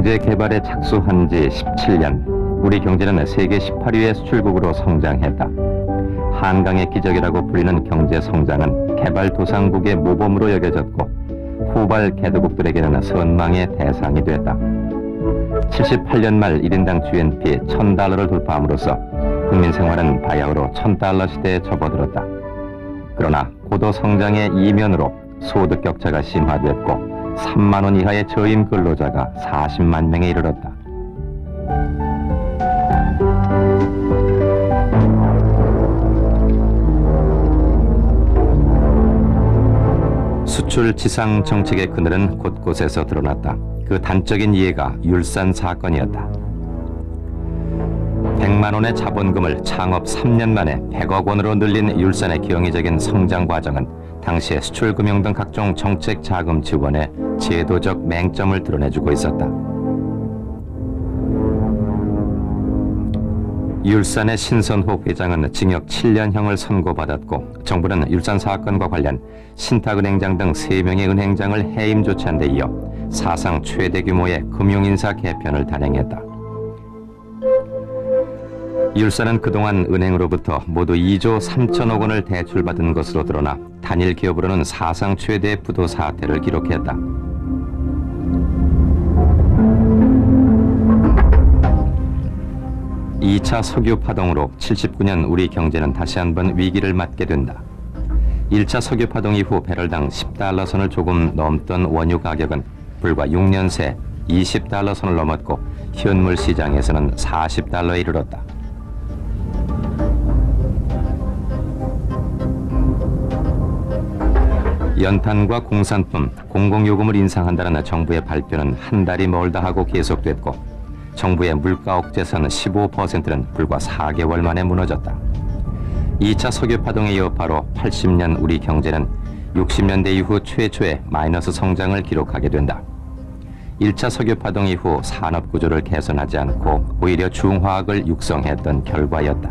경제 개발에 착수한 지 17년, 우리 경제는 세계 18위의 수출국으로 성장했다. 한강의 기적이라고 불리는 경제 성장은 개발도상국의 모범으로 여겨졌고 후발 개도국들에게는 선망의 대상이 됐다. 78년 말 1인당 GNP 1000달러를 돌파함으로써 국민 생활은 바야흐로 1000달러 시대에 접어들었다. 그러나 고도 성장의 이면으로 소득 격차가 심화됐고 3만 원 이하의 저임 근로자가 40만 명에 이르렀다. 수출 지상 정책의 그늘은 곳곳에서 드러났다. 그 단적인 예가 율산 사건이었다. 100만 원의 자본금을 창업 3년 만에 100억 원으로 늘린 율산의 경이적인 성장 과정은 당시의 수출금융 등 각종 정책 자금 지원에 제도적 맹점을 드러내주고 있었다. 율산의 신선호 회장은 징역 7년형을 선고받았고 정부는 율산 사건과 관련 신탁은행장 등 3명의 은행장을 해임 조치한 데 이어 사상 최대 규모의 금융인사 개편을 단행했다. 율산은 그동안 은행으로부터 모두 2조 3천억 원을 대출받은 것으로 드러나 단일 기업으로는 사상 최대 부도 사태를 기록했다. (2차) 석유 파동으로 79년 우리 경제는 다시 한번 위기를 맞게 된다. 1차 석유 파동 이후 배럴당 10달러 선을 조금 넘던 원유 가격은 불과 6년 새 20달러 선을 넘었고 현물 시장에서는 40달러에 이르렀다. 연탄과 공산품, 공공요금을 인상한다는 정부의 발표는 한 달이 멀다 하고 계속됐고 정부의 물가 억제선 15%는 불과 4개월 만에 무너졌다. 2차 석유 파동에 이어 바로 80년 우리 경제는 60년대 이후 최초의 마이너스 성장을 기록하게 된다. 1차 석유 파동 이후 산업 구조를 개선하지 않고 오히려 중화학을 육성했던 결과였다.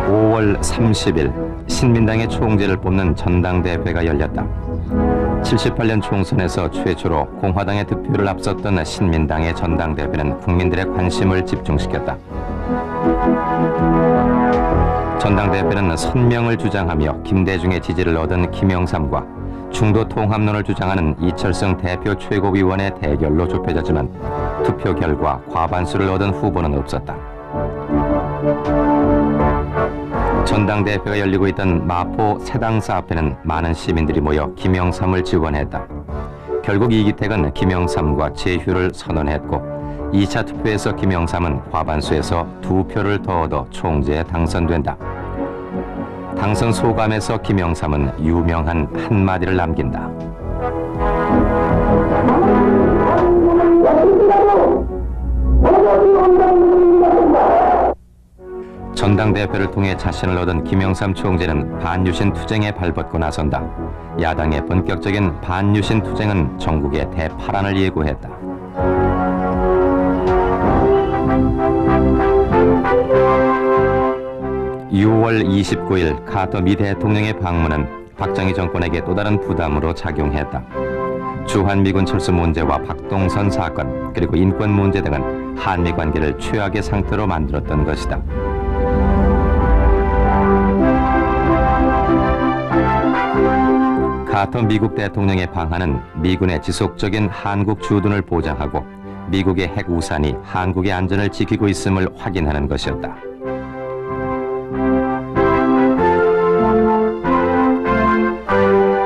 (5월 30일) 신민당의 총재를 뽑는 전당대회가 열렸다. 78년 총선에서 최초로 공화당의 득표를 앞섰던 신민당의 전당대회는 국민들의 관심을 집중시켰다. 전당대회는 선명을 주장하며 김대중의 지지를 얻은 김영삼과 중도 통합론을 주장하는 이철성 대표 최고위원의 대결로 좁혀졌지만 투표 결과 과반수를 얻은 후보는 없었다. 전당대회가 열리고 있던 마포 새당사 앞에는 많은 시민들이 모여 김영삼을 지원했다. 결국 이기택은 김영삼과 재휴를 선언했고 2차 투표에서 김영삼은 과반수에서 2표를 더 얻어 총재에 당선된다. 당선 소감에서 김영삼은 유명한 한마디를 남긴다. 전당대회를 통해 자신을 얻은 김영삼 총재는 반유신 투쟁에 발벗고 나선다. 야당의 본격적인 반유신 투쟁은 전국의 대파란을 예고했다. (6월 29일) 카터 미 대통령의 방문은 박정희 정권에게 또 다른 부담으로 작용했다. 주한미군 철수 문제와 박동선 사건 그리고 인권 문제 등은 한미 관계를 최악의 상태로 만들었던 것이다. 카터 미국 대통령의 방한은 미군의 지속적인 한국 주둔을 보장하고 미국의 핵 우산이 한국의 안전을 지키고 있음을 확인하는 것이었다.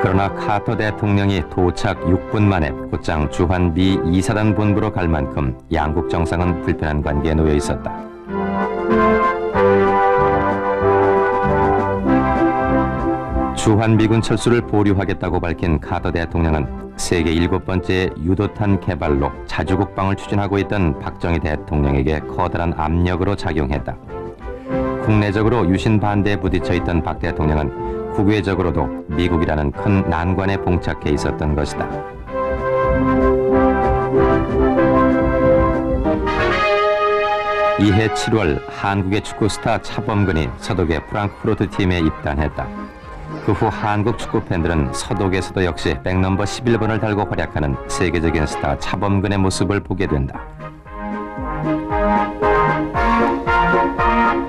그러나 카터 대통령이 도착 6분 만에 곧장 주한 미 2사단 본부로 갈 만큼 양국 정상은 불편한 관계에 놓여 있었다. 주한미군 철수를 보류하겠다고 밝힌 카터 대통령은 세계 7번째 유도탄 개발로 자주국방을 추진하고 있던 박정희 대통령에게 커다란 압력으로 작용했다. 국내적으로 유신 반대에 부딪혀 있던 박 대통령은 국외적으로도 미국이라는 큰 난관에 봉착해 있었던 것이다. 이해 7월 한국의 축구 스타 차범근이 서독의 프랑크푸르트 팀에 입단했다. 그 후 한국 축구 팬들은 서독에서도 역시 백넘버 11번을 달고 활약하는 세계적인 스타 차범근의 모습을 보게 된다.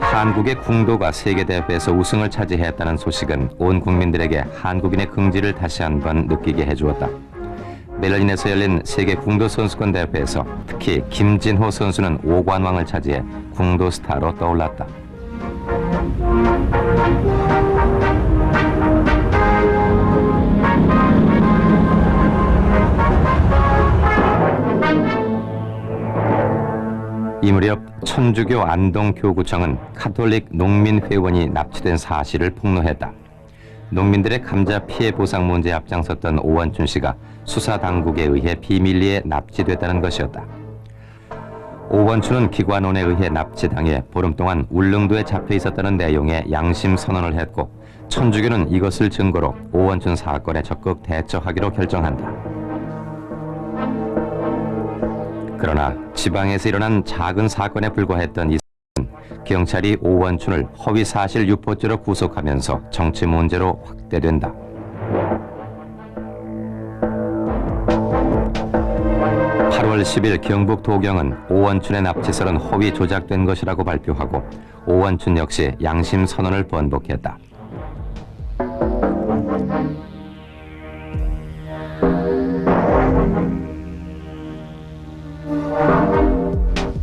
한국의 궁도가 세계대회에서 우승을 차지했다는 소식은 온 국민들에게 한국인의 긍지를 다시 한번 느끼게 해주었다. 베를린에서 열린 세계 궁도 선수권 대회에서 특히 김진호 선수는 5관왕을 차지해 궁도 스타로 떠올랐다. 이 무렵 천주교 안동교구청은 카톨릭 농민회원이 납치된 사실을 폭로했다. 농민들의 감자 피해 보상 문제에 앞장섰던 오원춘 씨가 수사당국에 의해 비밀리에 납치됐다는 것이었다. 오원춘은 기관원에 의해 납치당해 보름 동안 울릉도에 잡혀 있었다는 내용의 양심 선언을 했고 천주교는 이것을 증거로 오원춘 사건에 적극 대처하기로 결정한다. 그러나 지방에서 일어난 작은 사건에 불과했던 이 사건은 경찰이 오원춘을 허위사실 유포죄로 구속하면서 정치 문제로 확대된다. 8월 10일 경북 도경은 오원춘의 납치설은 허위 조작된 것이라고 발표하고 오원춘 역시 양심 선언을 번복했다.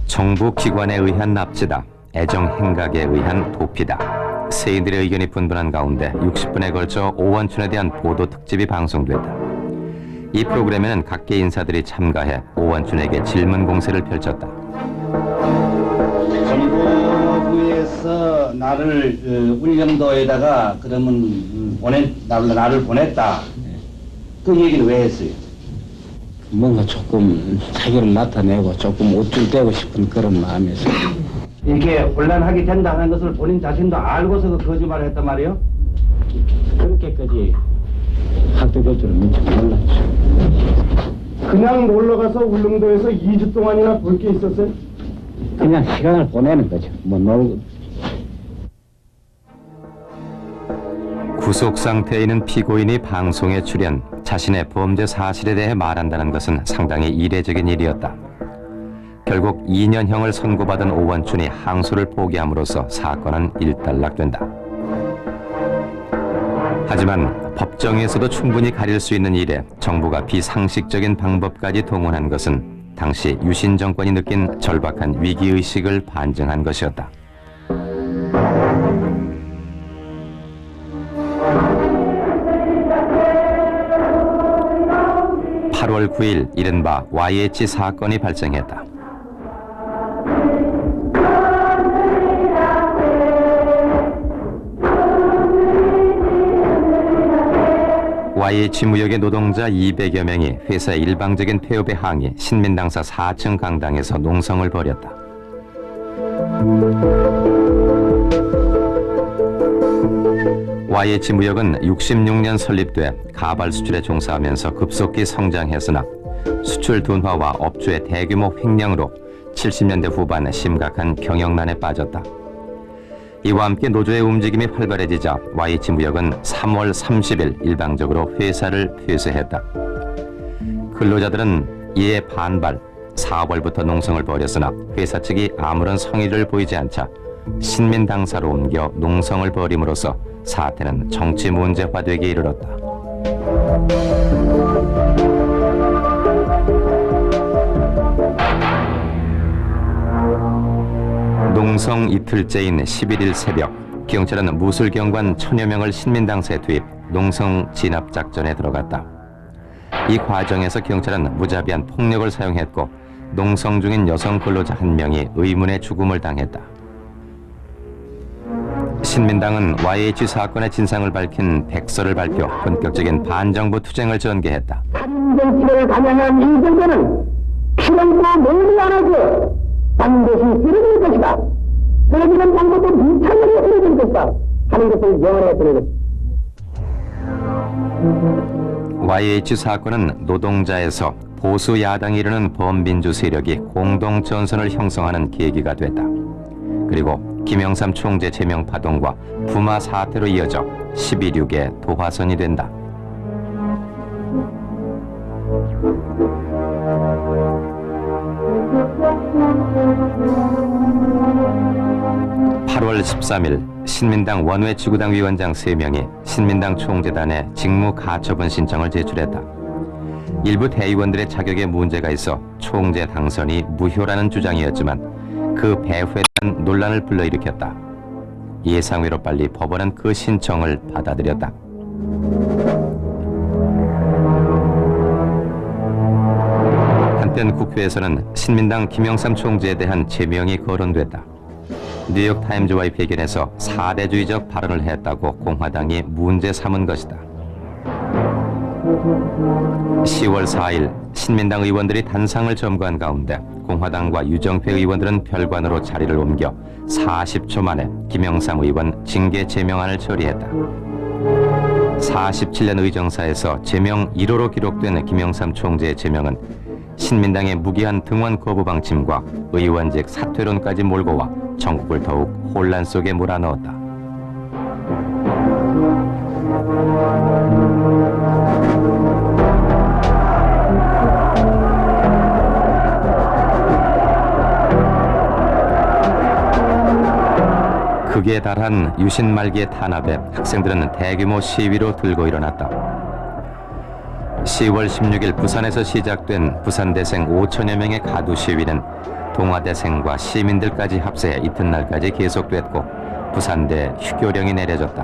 정부 기관에 의한 납치다, 애정 행각에 의한 도피다. 세인들의 의견이 분분한 가운데 60분에 걸쳐 오원춘에 대한 보도 특집이 방송됐다. 이 프로그램에는 각계 인사들이 참가해 오원춘에게 질문 공세를 펼쳤다. 정부부에서 나를 울릉도에다가 그러면 나를 보냈다. 그 얘기는 왜 했어요? 뭔가 조금 자기를 나타내고 조금 우쭐대고 싶은 그런 마음에서 이렇게 혼란하게 된다는 것을 본인 자신도 알고서 그 거짓말을 했단 말이에요? 그렇게까지 학교 될 줄은 미처 몰랐죠. 그냥 놀러가서 울릉도에서 2주 동안이나 볼 게 있었어요? 그냥 시간을 보내는 거죠. 뭐 놀고. 구속 상태에 있는 피고인이 방송에 출연, 자신의 범죄 사실에 대해 말한다는 것은 상당히 이례적인 일이었다. 결국 2년형을 선고받은 오원춘이 항소를 포기함으로써 사건은 일단락된다. 하지만 법정에서도 충분히 가릴 수 있는 일에 정부가 비상식적인 방법까지 동원한 것은 당시 유신 정권이 느낀 절박한 위기의식을 반증한 것이었다. 8월 9일 이른바 YH 사건이 발생했다. YH 무역의 노동자 200여 명이 회사의 일방적인 폐업에 항의 신민당사 4층 강당에서 농성을 벌였다. YH 무역은 66년 설립돼 가발 수출에 종사하면서 급속히 성장했으나 수출 둔화와 업주의 대규모 횡령으로 70년대 후반 심각한 경영난에 빠졌다. 이와 함께 노조의 움직임이 활발해지자 YH 무역은 3월 30일 일방적으로 회사를 폐쇄했다. 근로자들은 이에 반발, 4월부터 농성을 벌였으나 회사 측이 아무런 성의를 보이지 않자 신민당사로 옮겨 농성을 벌임으로써 사태는 정치 문제화되기에 이르렀다. 농성 이틀째인 11일 새벽, 경찰은 무술경관 1000여 명을 신민당사에 투입, 농성 진압작전에 들어갔다. 이 과정에서 경찰은 무자비한 폭력을 사용했고 농성 중인 여성 근로자 1명이 의문의 죽음을 당했다. 신민당은 YH 사건의 진상을 밝힌 백서를 발표, 본격적인 반정부 투쟁을 전개했다. 한정치를 감행한 이 정부는 실행도 멀리 안 하고 반드시 쓰러질 것이다. 쓰러지는 방법도 무차별히 쓰러질 것이다 하는 것을 명언해 드리는 YH 사건은 노동자에서 보수 야당이 이르는 범민주 세력이 공동 전선을 형성하는 계기가 됐다. 그리고 김영삼 총재 제명 파동과 부마 사태로 이어져 12.6의 도화선이 된다. (8월 13일) 신민당 원외 지구당 위원장 3명이 신민당 총재단에 직무 가처분 신청을 제출했다. 일부 대의원들의 자격에 문제가 있어 총재 당선이 무효라는 주장이었지만 그 배후에 대한 논란을 불러일으켰다. 예상외로 빨리 법원은 그 신청을 받아들였다. 한편 국회에서는 신민당 김영삼 총재에 대한 제명이 거론됐다. 뉴욕타임즈와의 회견에서 사대주의적 발언을 했다고 공화당이 문제 삼은 것이다. 10월 4일 신민당 의원들이 단상을 점거한 가운데 공화당과 유정회 의원들은 별관으로 자리를 옮겨 40초 만에 김영삼 의원 징계 제명안을 처리했다. 47년 의정사에서 제명 1호로 기록된 김영삼 총재의 제명은 신민당의 무기한 등원 거부 방침과 의원직 사퇴론까지 몰고 와 전국을 더욱 혼란 속에 몰아넣었다. 극에 달한 유신 말기의 탄압에 학생들은 대규모 시위로 들고 일어났다. 10월 16일 부산에서 시작된 부산대생 5천여 명의 가두 시위는 동아대생과 시민들까지 합세해 이튿날까지 계속됐고 부산대 휴교령이 내려졌다.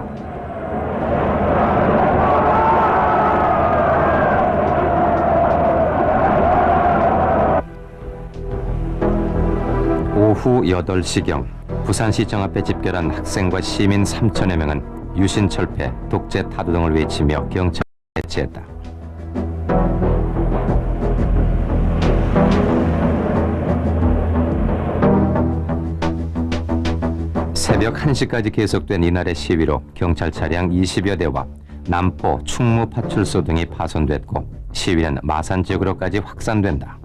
오후 8시경 부산시청 앞에 집결한 학생과 시민 3천여 명은 유신 철폐, 독재 타도 등을 외치며 경찰에 대치했다. 새벽 1시까지 계속된 이날의 시위로 경찰 차량 20여 대와 남포, 충무 파출소 등이 파손됐고 시위는 마산 지역으로까지 확산된다.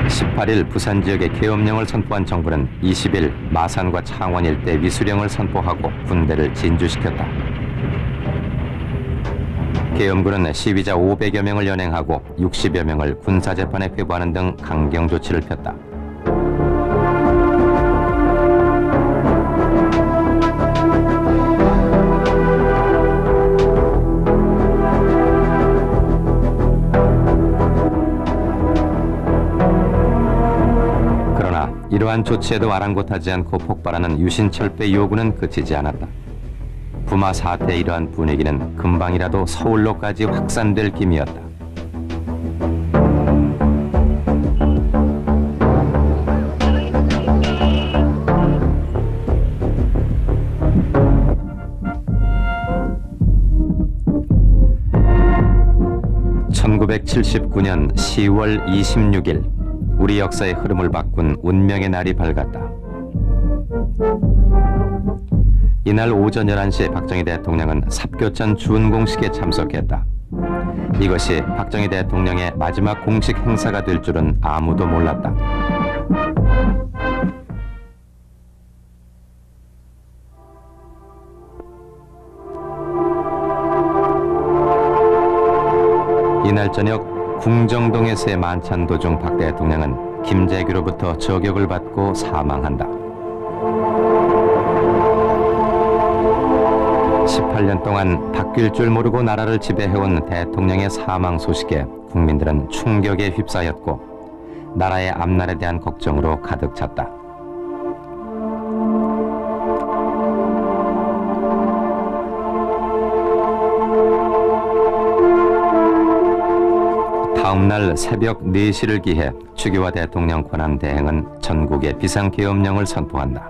(18일) 부산 지역에 계엄령을 선포한 정부는 20일 마산과 창원 일대 위수령을 선포하고 군대를 진주시켰다. 계엄군은 시위자 500여 명을 연행하고 60여 명을 군사재판에 회부하는 등 강경 조치를 폈다. 그러나 이러한 조치에도 아랑곳하지 않고 폭발하는 유신철폐 요구는 그치지 않았다. 부마 사태의 이러한 분위기는 금방이라도 서울로까지 확산될 기미였다. (1979년 10월 26일) 우리 역사의 흐름을 바꾼 운명의 날이 밝았다. 이날 오전 11시에 박정희 대통령은 삽교천 준공식에 참석했다. 이것이 박정희 대통령의 마지막 공식 행사가 될 줄은 아무도 몰랐다. 이날 저녁 궁정동에서의 만찬 도중 박 대통령은 김재규로부터 저격을 받고 사망한다. 18년 동안 바뀔 줄 모르고 나라를 지배해온 대통령의 사망 소식에 국민들은 충격에 휩싸였고 나라의 앞날에 대한 걱정으로 가득 찼다. 다음날 새벽 4시를 기해 추기화 대통령 권한 대행은 전국에 비상계엄령을 선포한다.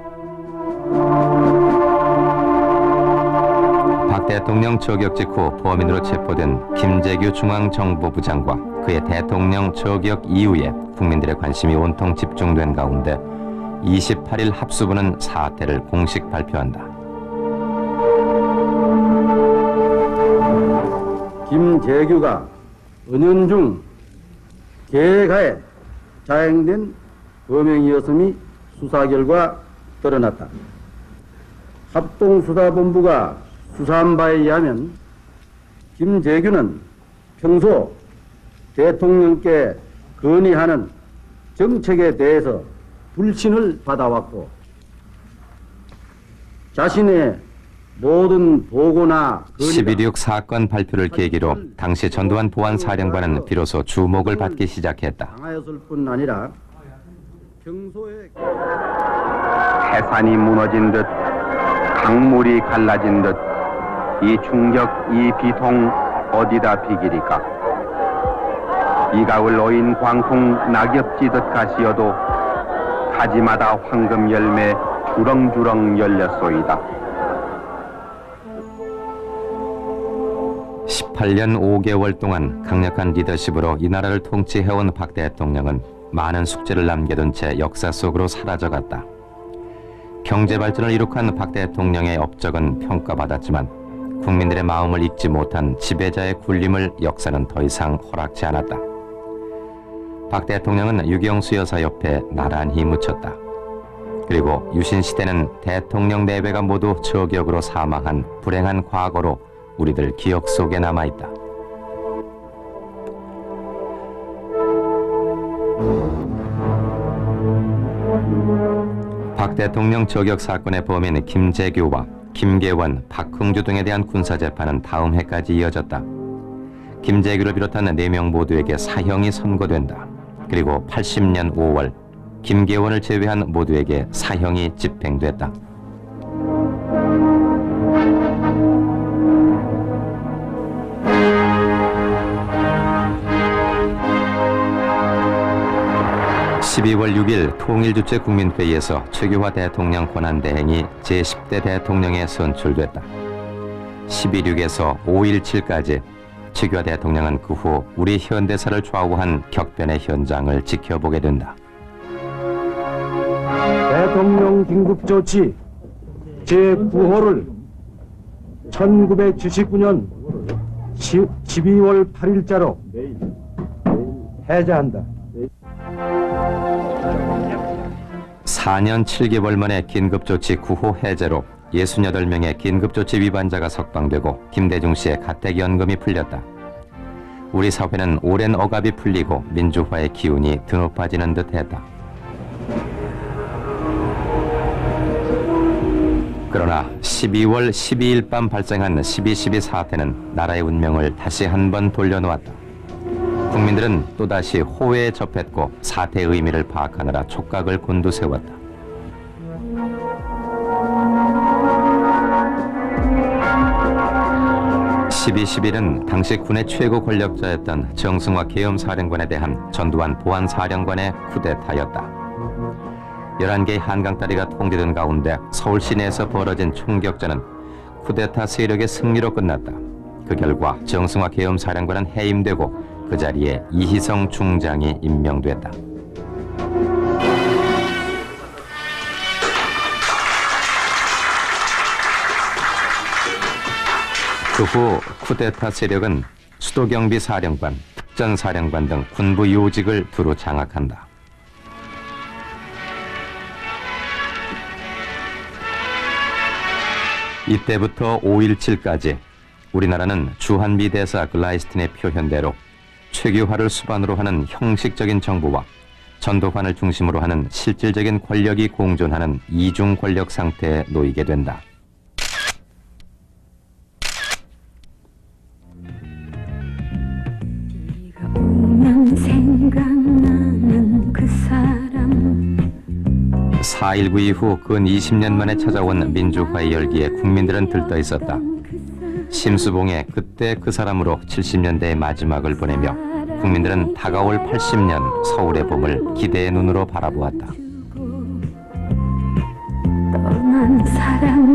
박 대통령 저격 직후 범인으로 체포된 김재규 중앙정보부장과 그의 대통령 저격 이후에 국민들의 관심이 온통 집중된 가운데 28일 합수부는 사태를 공식 발표한다. 김재규가 은연중 계획하에 자행된 범행이었음이 수사 결과 드러났다. 합동수사본부가 수사한 바에 의하면 김재규는 평소 대통령께 건의하는 정책에 대해서 불신을 받아왔고 자신의 모든 보고나 11.6 사건 발표를 계기로 당시 전두환 보안사령관은 비로소 주목을 받기 시작했다. 당하였을 뿐 아니라 평소에 해산이 무너진 듯 강물이 갈라진 듯 이 충격 이 비통 어디다 비기리까. 이 가을 오인 광풍 낙엽지듯 가시어도 가지마다 황금 열매 주렁주렁 열렸소이다. 18년 5개월 동안 강력한 리더십으로 이 나라를 통치해온 박 대통령은 많은 숙제를 남겨둔 채 역사 속으로 사라져갔다. 경제 발전을 이룩한 박 대통령의 업적은 평가받았지만 국민들의 마음을 읽지 못한 지배자의 굴림을 역사는 더 이상 허락지 않았다. 박 대통령은 유경수 여사 옆에 나란히 묻혔다. 그리고 유신 시대는 대통령 4배가 모두 저격으로 사망한 불행한 과거로 우리들 기억 속에 남아있다. 박 대통령 저격 사건의 범인 김재규와 김계원, 박흥주 등에 대한 군사재판은 다음 해까지 이어졌다. 김재규를 비롯한 4명 모두에게 사형이 선고된다. 그리고 80년 5월 김계원을 제외한 모두에게 사형이 집행됐다. (12월 6일) 통일주체 국민회의에서 최규화 대통령 권한대행이 제10대 대통령에 선출됐다. 12.6에서 5.17까지 최규화 대통령은 그 후 우리 현대사를 좌우한 격변의 현장을 지켜보게 된다. 대통령 긴급조치 제9호를 1979년 12월 8일자로 해제한다. 4년 7개월 만에 긴급조치 9호 해제로 68명의 긴급조치 위반자가 석방되고 김대중 씨의 가택연금이 풀렸다. 우리 사회는 오랜 억압이 풀리고 민주화의 기운이 드높아지는 듯했다. 그러나 12월 12일 밤 발생한 12.12 사태는 나라의 운명을 다시 한번 돌려놓았다. 국민들은 또다시 호회에 접했고 사태의 의미를 파악하느라 촉각을 곤두세웠다. 12.11은 당시 군의 최고 권력자였던 정승화 계엄사령관에 대한 전두환 보안사령관의 쿠데타였다. 11개의 한강다리가 통제된 가운데 서울 시내에서 벌어진 총격전은 쿠데타 세력의 승리로 끝났다. 그 결과 정승화 계엄사령관은 해임되고 그 자리에 이희성 중장이 임명됐다. 그 후 쿠데타 세력은 수도경비사령관, 특전사령관 등 군부 요직을 두루 장악한다. 이때부터 5.17까지 우리나라는 주한미 대사 글라이스틴의 표현대로 최규화를 수반으로 하는 형식적인 정부와 전두환을 중심으로 하는 실질적인 권력이 공존하는 이중 권력 상태에 놓이게 된다. 생각나는 그 사람 4.19 이후 근 20년 만에 찾아온 민주화의 열기에 국민들은 들떠 있었다. 심수봉의 그때 그 사람으로 70년대의 마지막을 보내며 국민들은 다가올 80년 서울의 봄을 기대의 눈으로 바라보았다. 떠난 사람